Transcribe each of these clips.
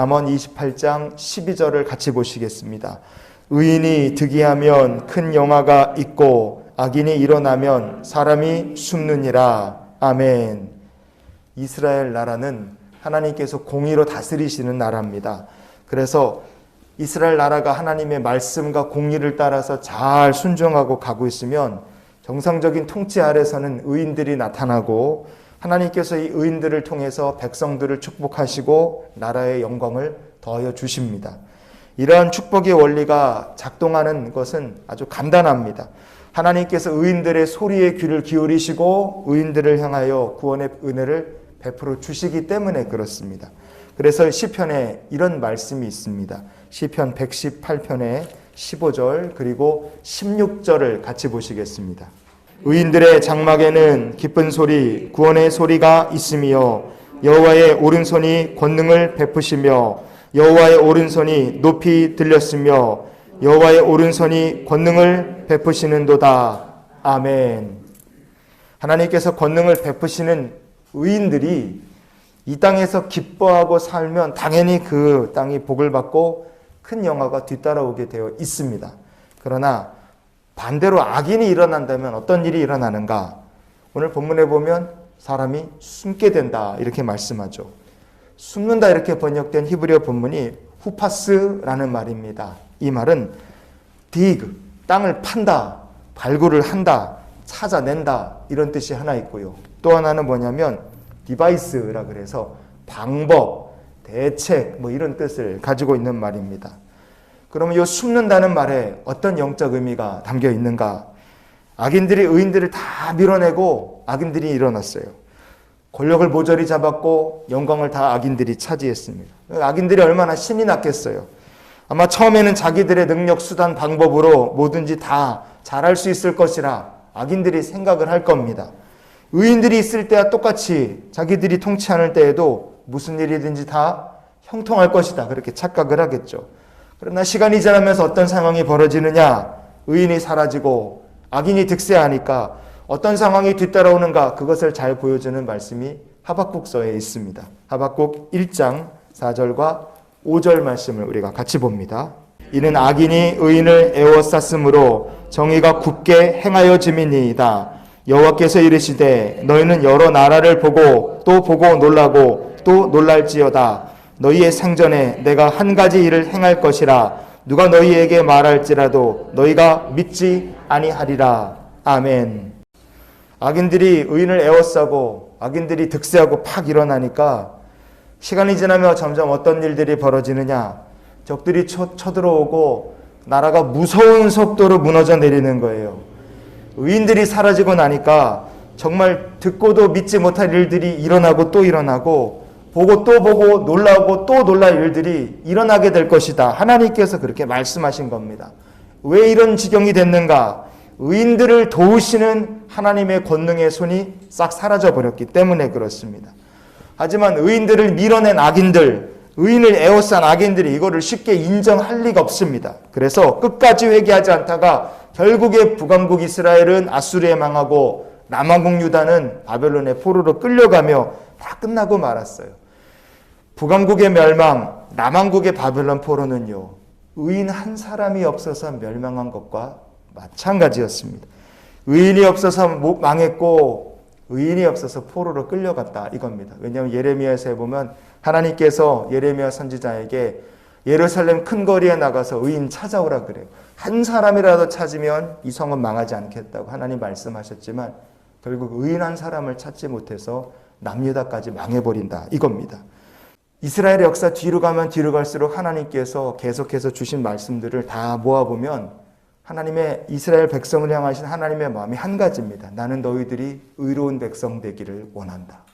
잠언 28장 12절을 같이 보시겠습니다. 의인이 득이하면 큰 영화가 있고 악인이 일어나면 사람이 숨느니라. 아멘. 이스라엘 나라는 하나님께서 공의로 다스리시는 나라입니다. 그래서 이스라엘 나라가 하나님의 말씀과 공의를 따라서 잘 순종하고 가고 있으면 정상적인 통치 아래서는 의인들이 나타나고 하나님께서 이 의인들을 통해서 백성들을 축복하시고 나라의 영광을 더하여 주십니다. 이러한 축복의 원리가 작동하는 것은 아주 간단합니다. 하나님께서 의인들의 소리에 귀를 기울이시고 의인들을 향하여 구원의 은혜를 베풀어 주시기 때문에 그렇습니다. 그래서 시편에 이런 말씀이 있습니다. 시편 118편의 15절 그리고 16절을 같이 보시겠습니다. 의인들의 장막에는 기쁜 소리, 구원의 소리가 있으며 여호와의 오른손이 권능을 베푸시며 여호와의 오른손이 높이 들렸으며 여호와의 오른손이 권능을 베푸시는도다. 아멘. 하나님께서 권능을 베푸시는 의인들이 이 땅에서 기뻐하고 살면 당연히 그 땅이 복을 받고 큰 영화가 뒤따라오게 되어 있습니다. 그러나 반대로 악인이 일어난다면 어떤 일이 일어나는가? 오늘 본문에 보면 사람이 숨게 된다 이렇게 말씀하죠. 숨는다 이렇게 번역된 히브리어 본문이 후파스라는 말입니다. 이 말은 dig, 땅을 판다, 발굴을 한다, 찾아낸다 이런 뜻이 하나 있고요. 또 하나는 뭐냐면 디바이스라 그래서 방법, 대책 뭐 이런 뜻을 가지고 있는 말입니다. 그러면 이 숨는다는 말에 어떤 영적 의미가 담겨 있는가? 악인들이 의인들을 다 밀어내고 악인들이 일어났어요. 권력을 모조리 잡았고 영광을 다 악인들이 차지했습니다. 악인들이 얼마나 신이 났겠어요. 아마 처음에는 자기들의 능력, 수단, 방법으로 뭐든지 다 잘할 수 있을 것이라 악인들이 생각을 할 겁니다. 의인들이 있을 때와 똑같이 자기들이 통치하는 때에도 무슨 일이든지 다 형통할 것이다 그렇게 착각을 하겠죠. 그러나 시간이 지나면서 어떤 상황이 벌어지느냐? 의인이 사라지고 악인이 득세하니까 어떤 상황이 뒤따라오는가? 그것을 잘 보여주는 말씀이 하박국서에 있습니다. 하박국 1장 4절과 5절 말씀을 우리가 같이 봅니다. 이는 악인이 의인을 에워쌌으므로 정의가 굳게 행하여짐이니이다. 여호와께서 이르시되 너희는 여러 나라를 보고 또 보고 놀라고 또 놀랄지어다. 너희의 생전에 내가 한 가지 일을 행할 것이라. 누가 너희에게 말할지라도 너희가 믿지 아니하리라. 아멘. 악인들이 의인을 에워싸고 악인들이 득세하고 팍 일어나니까 시간이 지나며 점점 어떤 일들이 벌어지느냐? 적들이 쳐들어오고 나라가 무서운 속도로 무너져 내리는 거예요. 의인들이 사라지고 나니까 정말 듣고도 믿지 못할 일들이 일어나고 또 일어나고 보고 또 보고 놀라고 또 놀랄 일들이 일어나게 될 것이다. 하나님께서 그렇게 말씀하신 겁니다. 왜 이런 지경이 됐는가? 의인들을 도우시는 하나님의 권능의 손이 싹 사라져 버렸기 때문에 그렇습니다. 하지만 의인들을 밀어낸 악인들, 의인을 에워싼 악인들이 이거를 쉽게 인정할 리가 없습니다. 그래서 끝까지 회개하지 않다가 결국에 북왕국 이스라엘은 아수르에 망하고 남왕국 유다는 바벨론의 포로로 끌려가며 다 끝나고 말았어요. 북왕국의 멸망, 남왕국의 바벨론 포로는요, 의인 한 사람이 없어서 멸망한 것과 마찬가지였습니다. 의인이 없어서 망했고 의인이 없어서 포로로 끌려갔다 이겁니다. 왜냐하면 예레미야서에 보면 하나님께서 예레미야 선지자에게 예루살렘 큰 거리에 나가서 의인 찾아오라 그래요. 한 사람이라도 찾으면 이 성은 망하지 않겠다고 하나님 말씀하셨지만 결국 의인 한 사람을 찾지 못해서 남유다까지 망해버린다 이겁니다. 이스라엘의 역사 뒤로 가면 뒤로 갈수록 하나님께서 계속해서 주신 말씀들을 다 모아보면 하나님의 이스라엘 백성을 향하신 하나님의 마음이 한 가지입니다. 나는 너희들이 의로운 백성 되기를 원한다.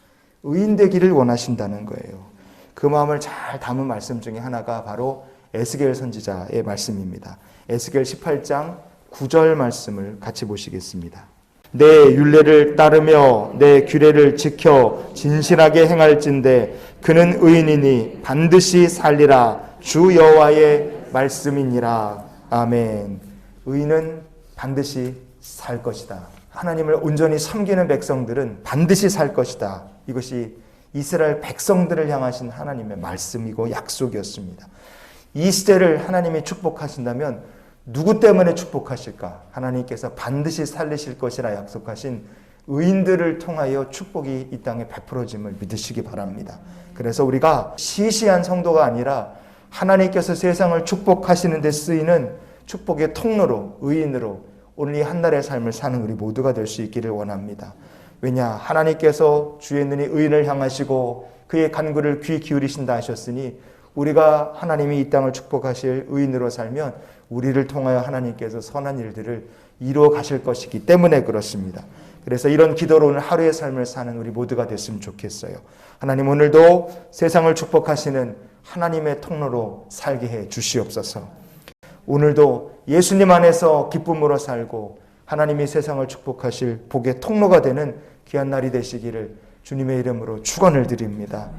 의인 되기를 원하신다는 거예요. 그 마음을 잘 담은 말씀 중에 하나가 바로 에스겔 선지자의 말씀입니다. 에스겔 18장 9절 말씀을 같이 보시겠습니다. 내 율례를 따르며 내 규례를 지켜 진실하게 행할진대 그는 의인이니 반드시 살리라. 주 여호와의 말씀이니라. 아멘. 의인은 반드시 살 것이다. 하나님을 온전히 섬기는 백성들은 반드시 살 것이다. 이것이 이스라엘 백성들을 향하신 하나님의 말씀이고 약속이었습니다. 이 시대를 하나님이 축복하신다면 누구 때문에 축복하실까? 하나님께서 반드시 살리실 것이라 약속하신 의인들을 통하여 축복이 이 땅에 베풀어짐을 믿으시기 바랍니다. 그래서 우리가 시시한 성도가 아니라 하나님께서 세상을 축복하시는 데 쓰이는 축복의 통로로, 의인으로 오늘 이 한 날의 삶을 사는 우리 모두가 될 수 있기를 원합니다. 왜냐? 하나님께서 주의 눈이 의인을 향하시고 그의 간구를 귀 기울이신다 하셨으니 우리가 하나님이 이 땅을 축복하실 의인으로 살면 우리를 통하여 하나님께서 선한 일들을 이루어 가실 것이기 때문에 그렇습니다. 그래서 이런 기도로 오늘 하루의 삶을 사는 우리 모두가 됐으면 좋겠어요. 하나님, 오늘도 세상을 축복하시는 하나님의 통로로 살게 해 주시옵소서. 오늘도 예수님 안에서 기쁨으로 살고 하나님이 세상을 축복하실 복의 통로가 되는 귀한 날이 되시기를 주님의 이름으로 축원을 드립니다.